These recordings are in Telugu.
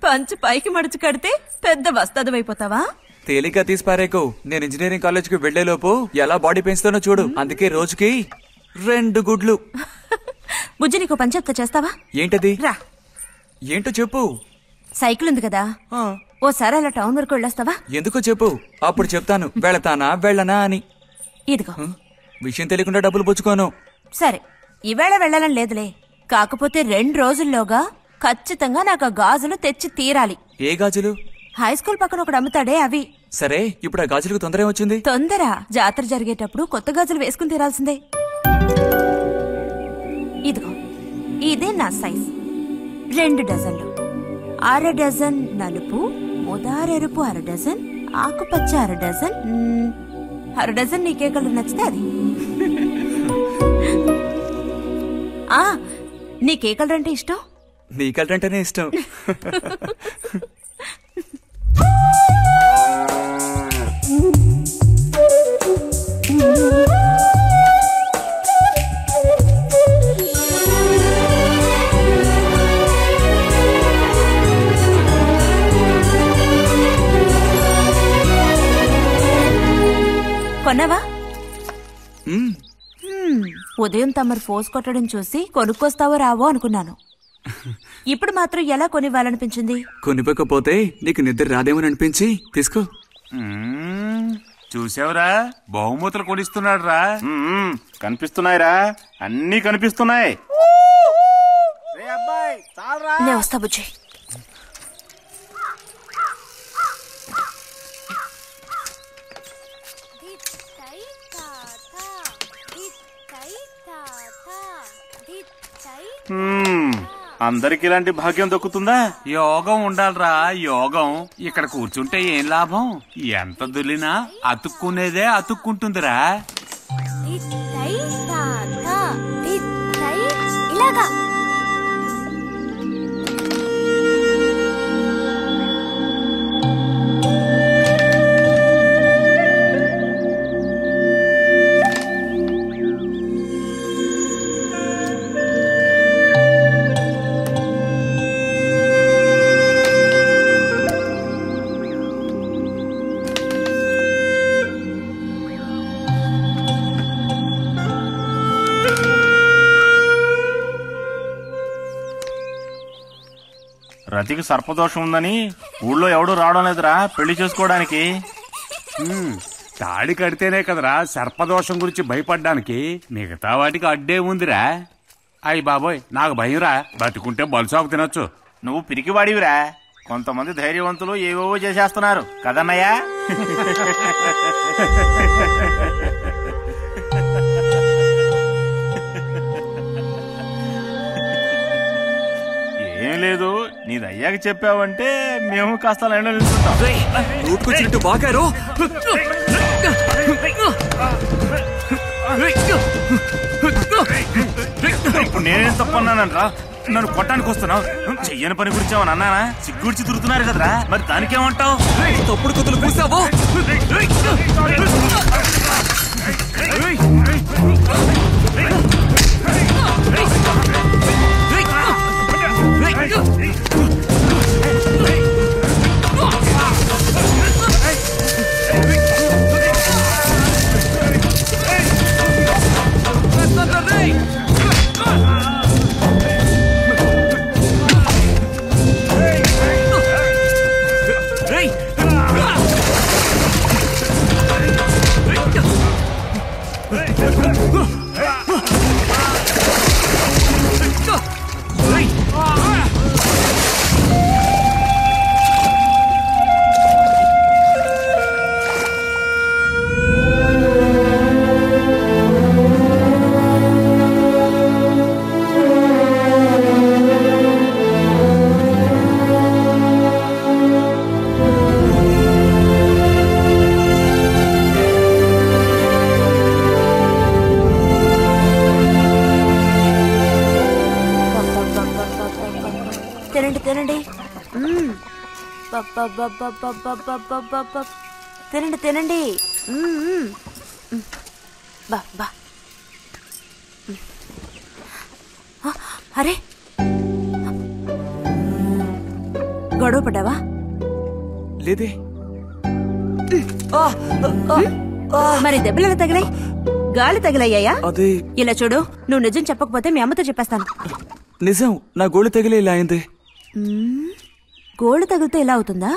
పంచు పైకి మడుచు కడితే పెద్ద వస్తాదవైపోతావా? తేలిక తీసి పారేకు. నేను ఇంజనీరింగ్ కాలేజ్ కి వెళ్లేలోపు ఎలా బాడీ పెంచుతానో చూడు. అందుకే రోజుకి 2 గుడ్లు. బుజ్జి నీకు పని చెప్తా, చేస్తావా? ఏంటది? రా. ఏంటో చెప్పు. సైకిల్ ఉంది కదా, ఓసారి అలా టౌన్ వరకు వెళ్ళొస్తావా? ఎందుకో చెప్పు, అప్పుడు చెప్తాను వెళతానా వెళ్ళనా అని. ఇదిగో. విషయం తెలియకుండా డబ్బులు పుచ్చుకోను. సరే, ఈవేళ వెళ్ళాలని లేదులే. కాకపోతే 2 రోజుల్లోగా ఖచ్చితంగా నాకు ఆ గాజులు తెచ్చి తీరాలి. ఏ గాజులు? హై స్కూల్ పక్కన ఒకడు అమ్ముతాడే అవి. సరే, ఇప్పుడు ఆ గాజులకు తొందర ఏమొచ్చింది? తొందర జాతర జరిగేటప్పుడు కొత్త గాజులు వేసుకుని తీరాల్సిందే. ఇదిగో, ఇదే నా సైజ్. 2 డజన్లు. 1/2 డజన్ నలుపు, ముదారెరుపు 1/2 డజన్, ఆకుపచ్చ 1/2 డజన్. 1/2 డజన్ నీకే కలర్ నచ్చితే అది. నీకే కలర్ అంటే ఇష్టం? నీ కలర్ అంటేనే ఇష్టం. కొన్నావా? ఉదయం తమరు ఫోర్స్ కొట్టడం చూసి కొనుక్కొస్తావో రావో అనుకున్నాను. ఇప్పుడు మాత్రం ఎలా కొనివ్వాలనిపించింది? కొనివ్వకపోతే నీకు నిద్ర రాదేమని అనిపించి తీసుకో. చూసావురా, బహుమతులు కొనిస్తున్నాడు రా. కనిపిస్తున్నాయిరా, అన్నీ కనిపిస్తున్నాయి. వస్తా బుజ్జి. అందరికి ఇలాంటి భాగ్యం దొక్కుతుందా? యోగం ఉండాలరా, యోగం. ఇక్కడ కూర్చుంటే ఏం లాభం? ఎంత దులినా అతుక్కునేదే అతుక్కుంటుందిరా. రతికి సర్పదోషం ఉందని ఊళ్ళో ఎవడూ రావడం లేదురా పెళ్లి చేసుకోవడానికి. తాడి కడితేనే కదరా సర్పదోషం గురించి భయపడ్డానికి. మిగతా వాటికి అడ్డే ఉందిరా. అయ్యి బాబోయ్, నాకు భయంరా. బతుకుంటే బలుసాకు తినొచ్చు. నువ్వు పిరికివాడివిరా. కొంతమంది ధైర్యవంతులు ఏవేవో చేసేస్తున్నారు కదన్నయ్యా. ఏం లేదు, నీది అయ్యాక చెప్పావంటే మేము కాస్త లైన్లో నిలుస్తుంటాం. ఇప్పుడు నేనేం తప్పన్నానంట్రా? నన్ను కొట్టడానికి వస్తున్నావు. చెయ్యని పని గురించి ఏమన్నా అన్నానా? సిగ్గుడిచి తిరుగుతున్నారు కదరా, మరి దానికేమంటావు? తప్పుడు కుతులు కూసావో? తినండి. పప్ప. తినండి తినండి. బా బా. అరే, గొడవ పడ్డావా? లేదే. మరి దెబ్బలు ఎలా తగిలాయి? గాలి తగిలయ్యాయా? అదే. ఇలా చూడు, నువ్వు నిజం చెప్పకపోతే మీ అమ్మతో చెప్పేస్తాను. నిజం, నా గోళ్ళు తగిలే ఇలా అయింది. గోళ్ళు తగిలితే ఇలా అవుతుందా?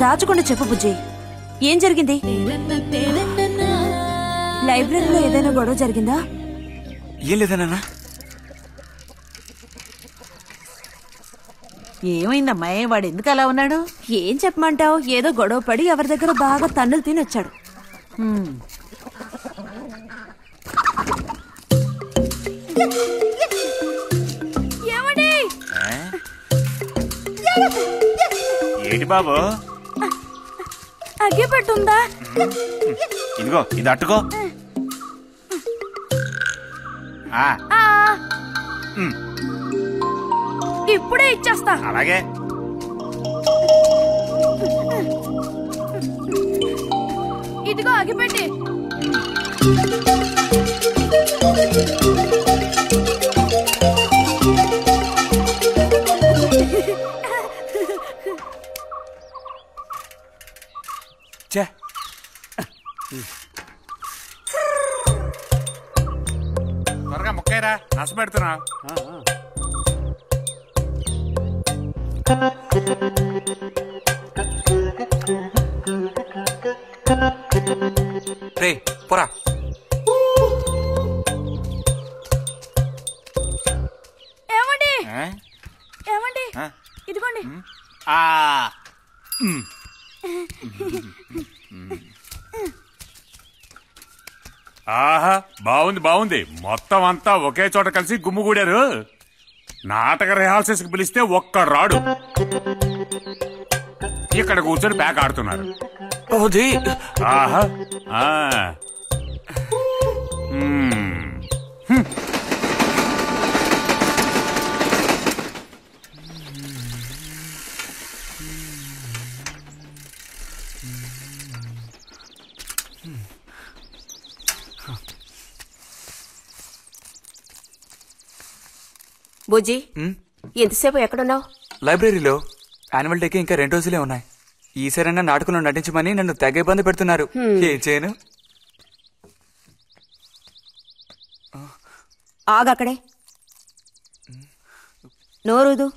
దాచకుండా చెప్పు బుజ్జి, ఏం జరిగింది? లైబ్రరీలో ఏదైనా గొడవ జరిగిందా? ఏం లేదా నాన్న? ఏమైందమ్మాయి, వాడు ఎందుకు అలా ఉన్నాడు? ఏం చెప్పమంటావు, ఏదో గొడవ పడి ఎవరి దగ్గర బాగా తన్నులు తిని వచ్చాడు. ఏంటి బాబు? అగ్గి పెట్టుందా? ఇదిగో ఇది అట్టుకో. ఇప్పుడే ఇచ్చేస్తా. అలాగే. ఇదిగో అగిపెట్టి. త్వరగా ముక్కైరా, నస పెడుతున్నా. రే పోరా. ఏమండి ఏమండి, ఇదిగోండి. ఆహా, బాగుంది బాగుంది. మొత్తం అంతా ఒకే చోట కలిసి గుమ్ముగూడారు. నాటక రిహార్సల్స్ కి పిలిస్తే ఒక్క రాడు. ఇక్కడ కూర్చొని బ్యాక్ ఆడుతున్నారు. ఆహా. బుజ్జి, ఎంతసేపు ఎక్కడున్నావు? లైబ్రరీలో. యాన్యువల్ డేకి ఇంకా 2 రోజులే ఉన్నాయి. ఈసారైనా నాటకంలో నటించమని నన్ను తెగ ఇబ్బంది పెడుతున్నారు. ఏం చేయను? ఆగక్కడే, నోరుదు.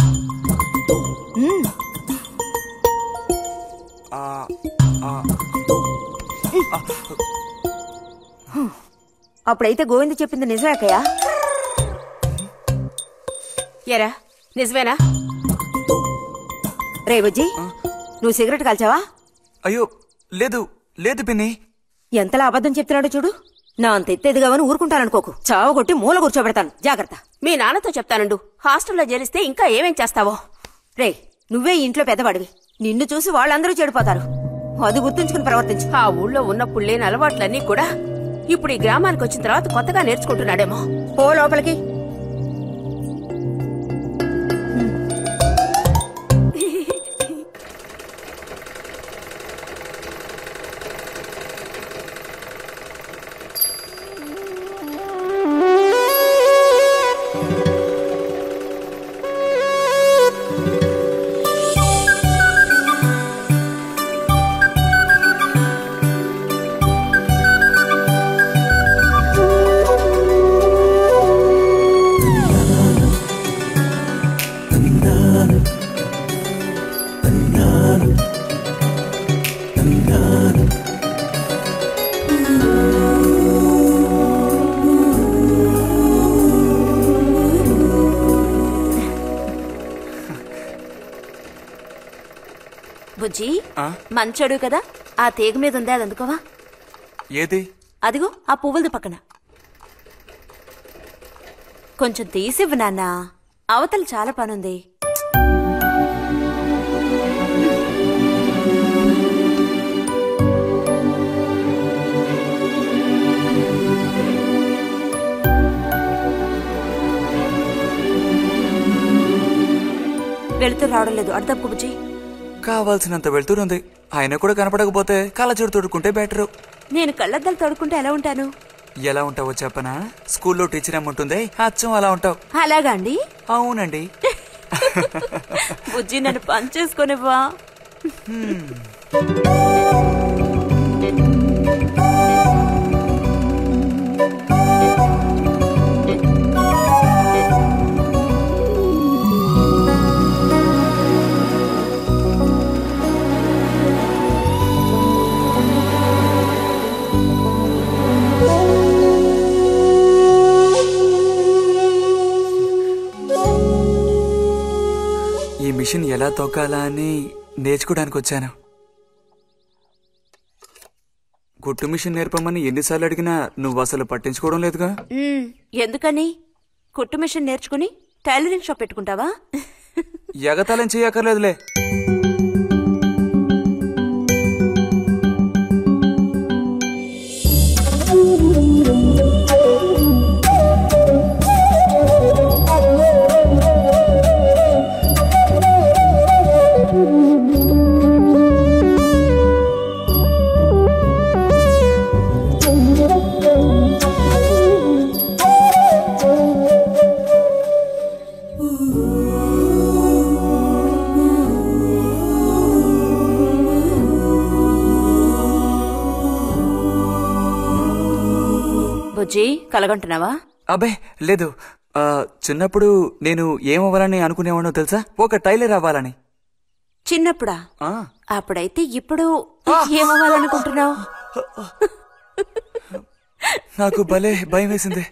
అప్పుడైతే గోవింద చెప్పింది నిజమే అక్కయ్యా? ఎరా నిజమేనా? రే బుజ్జి, నువ్వు సిగరెట్ కాల్చావా? అయ్యో లేదు లేదు పిన్ని. ఎంతలా అబద్ధం చెప్తున్నాడో చూడు. నా అంత ఎత్తేదిగావని ఊరుకుంటాననుకోకు. చావగొట్టి మూల కూర్చోబెడతాను, జాగ్రత్త. మీ నాన్నతో చెప్తానుండు, హాస్టల్లో చేరిస్తే ఇంకా ఏమేం చేస్తావో. రే, నువ్వే ఇంట్లో పెద్దవాడివి, నిన్ను చూసి వాళ్ళందరూ చెడిపోతారు. అది గుర్తుంచుకుని ప్రవర్తించు. ఆ ఊళ్ళో ఉన్నప్పుడు లేని అలవాట్లన్నీ కూడా ఇప్పుడు ఈ గ్రామానికి వచ్చిన తర్వాత కొత్తగా నేర్చుకుంటున్నాడేమో. పో లోపలికి. బుజ్జి, మంచోడు కదా, ఆ తీగ మీద ఉందే అది అందుకోవా? ఏది? అదిగో ఆ పువ్వులది పక్కన. కొంచెం తీసివ్వు నాన్న, అవతల చాలా పనుంది. వెళుతూ రావడం లేదు అర్థం బుజ్జి. కావాల్సినంత వెళ్తూరుంది, ఆయన కూడా కనపడకపోతే కళ్ళజోడు తోడుకుంటే బెటరు. నేను కళ్ళద్దాలు తోడుకుంటే ఎలా ఉంటాను? ఎలా ఉంటావో చెప్పనా? స్కూల్లో టీచర్ ఏముంటుంది, అచ్చం అలా ఉంటావు. అలాగా అండి? అవునండి. బుజ్జి నన్ను పని చేసుకునివ్వా. ఈ మిషన్ ఎలా తొక్కాలా అని నేర్చుకోవడానికి వచ్చాను. కుట్టు మిషన్ నేర్పమని ఎన్నిసార్లు అడిగినా నువ్వు అసలు పట్టించుకోవడం లేదుగా. ఎందుకని? కుట్టు మిషన్ నేర్చుకుని టైలరింగ్ షాప్ పెట్టుకుంటావా? ఎగతాళం చేయక్కర్లేదులే. బుజ్జి కలగంటున్నావా? అబ్బే లేదు. చిన్నప్పుడు నేను ఏమవ్వాలని అనుకునేవాడో తెలుసా? ఒక టైలర్ అవ్వాలని. చిన్నప్పుడా? అప్పుడైతే ఇప్పుడు ఏమవ్వాలనుకుంటున్నావు? నాకు భలే భయం వేసింది.